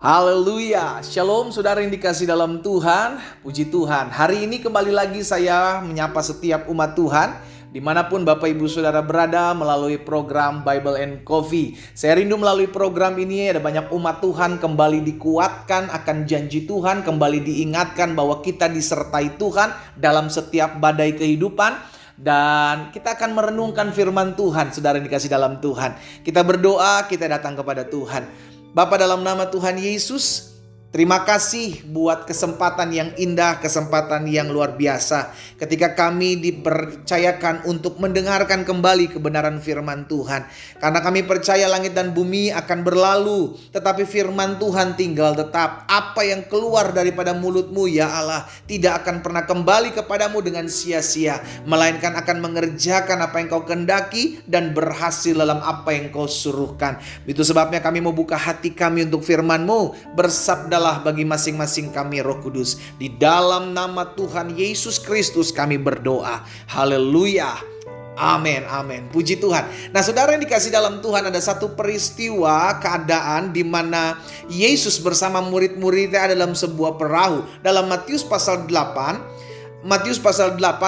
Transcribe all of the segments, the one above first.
Haleluya, Shalom saudara yang dikasih dalam Tuhan. Puji Tuhan, hari ini kembali lagi saya menyapa setiap umat Tuhan dimanapun Bapak Ibu Saudara berada melalui program Bible and Coffee. Saya rindu melalui program ini ada banyak umat Tuhan kembali dikuatkan akan janji Tuhan, kembali diingatkan bahwa kita disertai Tuhan dalam setiap badai kehidupan. Dan kita akan merenungkan firman Tuhan, saudara yang dikasih dalam Tuhan. Kita berdoa, kita datang kepada Tuhan. Bapa, dalam nama Tuhan Yesus, terima kasih buat kesempatan yang indah, kesempatan yang luar biasa ketika kami dipercayakan untuk mendengarkan kembali kebenaran firman Tuhan. Karena kami percaya langit dan bumi akan berlalu, tetapi firman Tuhan tinggal tetap. Apa yang keluar daripada mulutmu ya Allah tidak akan pernah kembali kepadamu dengan sia-sia, melainkan akan mengerjakan apa yang kau kehendaki dan berhasil dalam apa yang kau suruhkan. Itu sebabnya kami mau buka hati kami untuk firman-Mu. Bersabdalah bagi masing-masing kami, Roh Kudus. Di dalam nama Tuhan Yesus Kristus kami berdoa. Haleluya. Amin, amin. Puji Tuhan. Nah, saudara yang dikasih dalam Tuhan, ada satu peristiwa keadaan di mana Yesus bersama murid-muridnya dalam sebuah perahu. Dalam Matius pasal 8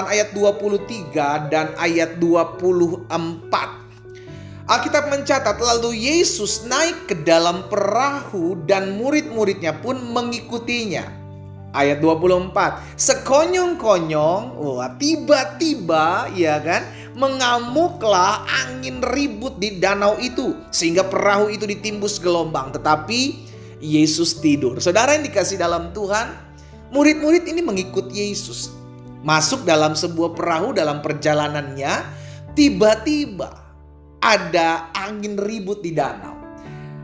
ayat 23 dan ayat 24. Alkitab mencatat, lalu Yesus naik ke dalam perahu dan murid-muridnya pun mengikutinya. Ayat 24, sekonyong-konyong, tiba-tiba ya kan, mengamuklah angin ribut di danau itu, sehingga perahu itu ditimbus gelombang. Tetapi Yesus tidur. Saudara yang dikasih dalam Tuhan, murid-murid ini mengikut Yesus masuk dalam sebuah perahu. Dalam perjalanannya tiba-tiba ada angin ribut di danau.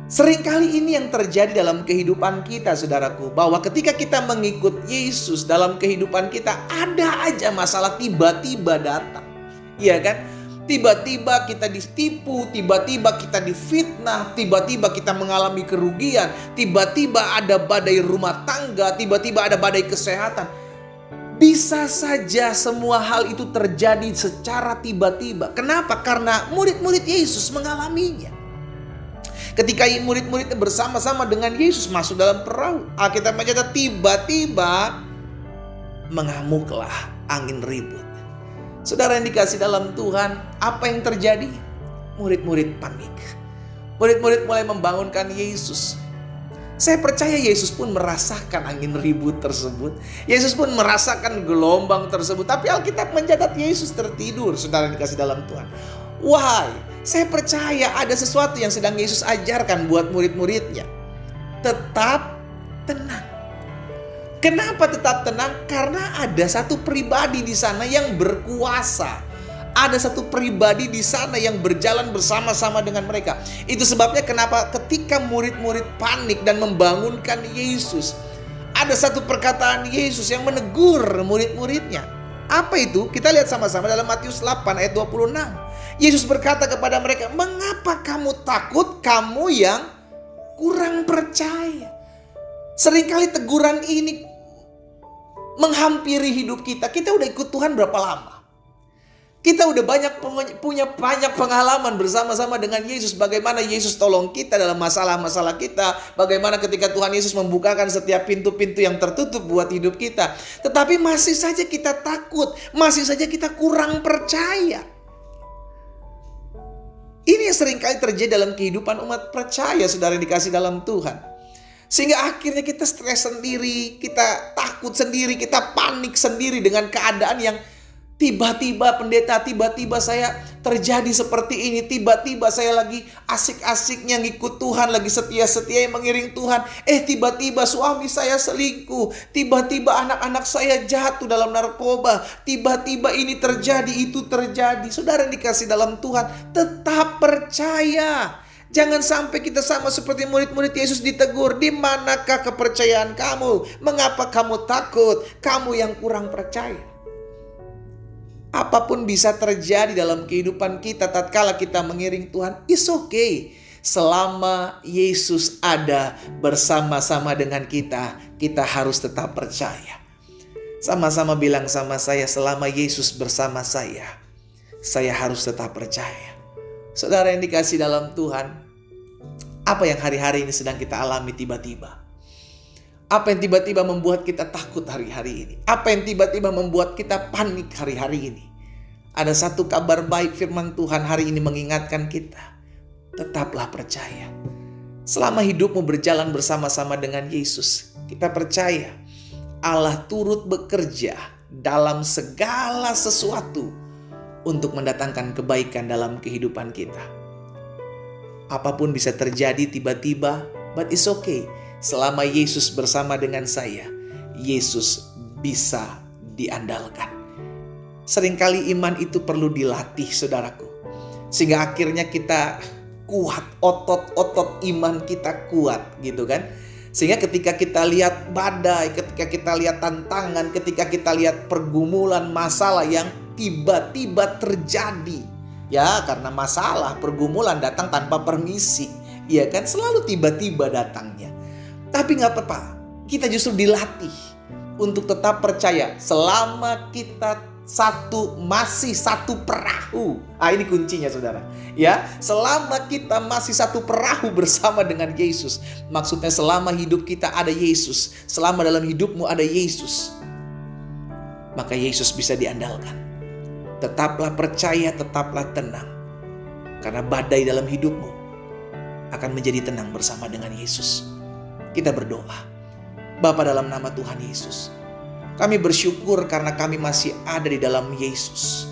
Seringkali ini yang terjadi dalam kehidupan kita, saudaraku, bahwa ketika kita mengikut Yesus dalam kehidupan kita, ada aja masalah tiba-tiba datang. Iya kan? Tiba-tiba kita ditipu, tiba-tiba kita difitnah, tiba-tiba kita mengalami kerugian, tiba-tiba ada badai rumah tangga, tiba-tiba ada badai kesehatan. Bisa saja semua hal itu terjadi secara tiba-tiba. Kenapa? Karena murid-murid Yesus mengalaminya. Ketika murid-muridnya bersama-sama dengan Yesus masuk dalam perahu, Alkitab mencatat tiba-tiba mengamuklah angin ribut. Saudara yang dikasih dalam Tuhan, apa yang terjadi? Murid-murid panik. Murid-murid mulai membangunkan Yesus. Saya percaya Yesus pun merasakan angin ribut tersebut. Yesus pun merasakan gelombang tersebut. Tapi Alkitab mencatat Yesus tertidur, saudara yang dikasih dalam Tuhan. Why? Saya percaya ada sesuatu yang sedang Yesus ajarkan buat murid-muridnya. Tetap tenang. Kenapa tetap tenang? Karena ada satu pribadi di sana yang berkuasa. Ada satu pribadi di sana yang berjalan bersama-sama dengan mereka. Itu sebabnya kenapa ketika murid-murid panik dan membangunkan Yesus, ada satu perkataan Yesus yang menegur murid-muridnya. Apa itu? Kita lihat sama-sama dalam Matius 8 ayat 26. Yesus berkata kepada mereka, "Mengapa kamu takut, kamu yang kurang percaya?" Seringkali teguran ini menghampiri hidup kita. Kita udah ikut Tuhan berapa lama? Kita udah punya banyak pengalaman bersama-sama dengan Yesus. Bagaimana Yesus tolong kita dalam masalah-masalah kita. Bagaimana ketika Tuhan Yesus membukakan setiap pintu-pintu yang tertutup buat hidup kita. Tetapi masih saja kita takut. Masih saja kita kurang percaya. Ini yang seringkali terjadi dalam kehidupan umat percaya, saudara yang dikasih dalam Tuhan. Sehingga akhirnya kita stres sendiri. Kita takut sendiri. Kita panik sendiri dengan keadaan yang tiba-tiba pendeta, tiba-tiba saya terjadi seperti ini. Tiba-tiba saya lagi asik-asiknya ngikut Tuhan, lagi setia-setia mengiring Tuhan. Tiba-tiba suami saya selingkuh. Tiba-tiba anak-anak saya jatuh dalam narkoba. Tiba-tiba ini terjadi, itu terjadi. Saudara yang dikasih dalam Tuhan, tetap percaya. Jangan sampai kita sama seperti murid-murid Yesus ditegur. Di manakah kepercayaan kamu? Mengapa kamu takut? Kamu yang kurang percaya. Apapun bisa terjadi dalam kehidupan kita tatkala kita mengiring Tuhan, it's okay. Selama Yesus ada bersama-sama dengan kita, kita harus tetap percaya. Sama-sama bilang sama saya, selama Yesus bersama saya harus tetap percaya. Saudara yang dikasih dalam Tuhan, apa yang hari-hari ini sedang kita alami tiba-tiba? Apa yang tiba-tiba membuat kita takut hari-hari ini? Apa yang tiba-tiba membuat kita panik hari-hari ini? Ada satu kabar baik firman Tuhan hari ini mengingatkan kita. Tetaplah percaya. Selama hidupmu berjalan bersama-sama dengan Yesus, kita percaya Allah turut bekerja dalam segala sesuatu untuk mendatangkan kebaikan dalam kehidupan kita. Apapun bisa terjadi tiba-tiba, but it's okay. Selama Yesus bersama dengan saya, Yesus bisa diandalkan. Seringkali iman itu perlu dilatih, saudaraku. Sehingga akhirnya kita kuat, otot-otot iman kita kuat gitu kan. Sehingga ketika kita lihat badai, ketika kita lihat tantangan, ketika kita lihat pergumulan, masalah yang tiba-tiba terjadi. Ya, karena masalah, pergumulan datang tanpa permisi. Ya kan, selalu tiba-tiba datangnya. Tapi gak apa-apa, kita justru dilatih untuk tetap percaya selama kita masih satu perahu. Ini kuncinya saudara. Ya, selama kita masih satu perahu bersama dengan Yesus. Maksudnya selama hidup kita ada Yesus, selama dalam hidupmu ada Yesus, maka Yesus bisa diandalkan. Tetaplah percaya, tetaplah tenang. Karena badai dalam hidupmu akan menjadi tenang bersama dengan Yesus. Kita berdoa. Bapa, dalam nama Tuhan Yesus, kami bersyukur karena kami masih ada di dalam Yesus.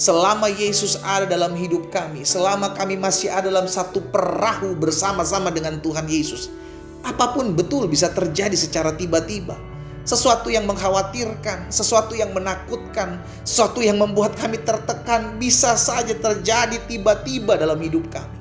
Selama Yesus ada dalam hidup kami, selama kami masih ada dalam satu perahu bersama-sama dengan Tuhan Yesus, apapun betul bisa terjadi secara tiba-tiba. Sesuatu yang mengkhawatirkan, sesuatu yang menakutkan, sesuatu yang membuat kami tertekan bisa saja terjadi tiba-tiba dalam hidup kami.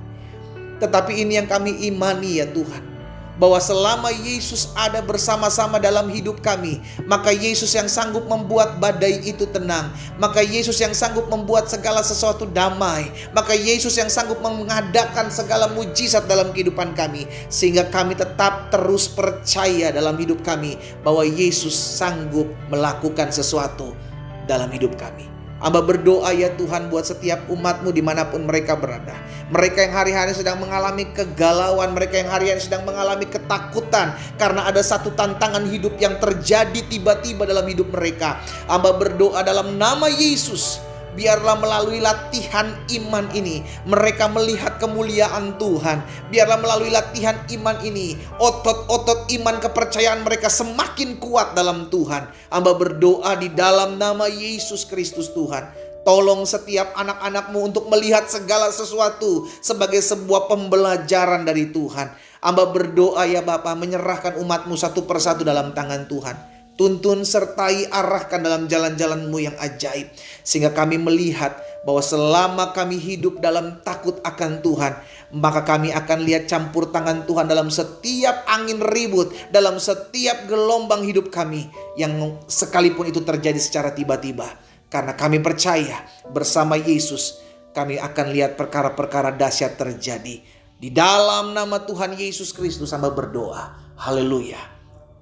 Tetapi ini yang kami imani ya Tuhan, bahwa selama Yesus ada bersama-sama dalam hidup kami, maka Yesus yang sanggup membuat badai itu tenang, maka Yesus yang sanggup membuat segala sesuatu damai, maka Yesus yang sanggup mengadakan segala mujizat dalam kehidupan kami, sehingga kami tetap terus percaya dalam hidup kami bahwa Yesus sanggup melakukan sesuatu dalam hidup kami. Hamba berdoa ya Tuhan buat setiap umat-Mu dimanapun mereka berada. Mereka yang hari-hari sedang mengalami kegalauan, mereka yang hari-hari sedang mengalami ketakutan karena ada satu tantangan hidup yang terjadi tiba-tiba dalam hidup mereka. Hamba berdoa dalam nama Yesus, biarlah melalui latihan iman ini mereka melihat kemuliaan Tuhan. Biarlah melalui latihan iman ini otot-otot iman kepercayaan mereka semakin kuat dalam Tuhan. Hamba berdoa di dalam nama Yesus Kristus Tuhan. Tolong setiap anak-anak-Mu untuk melihat segala sesuatu sebagai sebuah pembelajaran dari Tuhan. Hamba berdoa ya Bapa, menyerahkan umat-Mu satu persatu dalam tangan Tuhan. Tuntun, sertai, arahkan dalam jalan-jalan-Mu yang ajaib. Sehingga kami melihat bahwa selama kami hidup dalam takut akan Tuhan, maka kami akan lihat campur tangan Tuhan dalam setiap angin ribut, dalam setiap gelombang hidup kami, yang sekalipun itu terjadi secara tiba-tiba. Karena kami percaya bersama Yesus, kami akan lihat perkara-perkara dahsyat terjadi. Di dalam nama Tuhan Yesus Kristus hamba berdoa. Haleluya.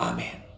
Amin.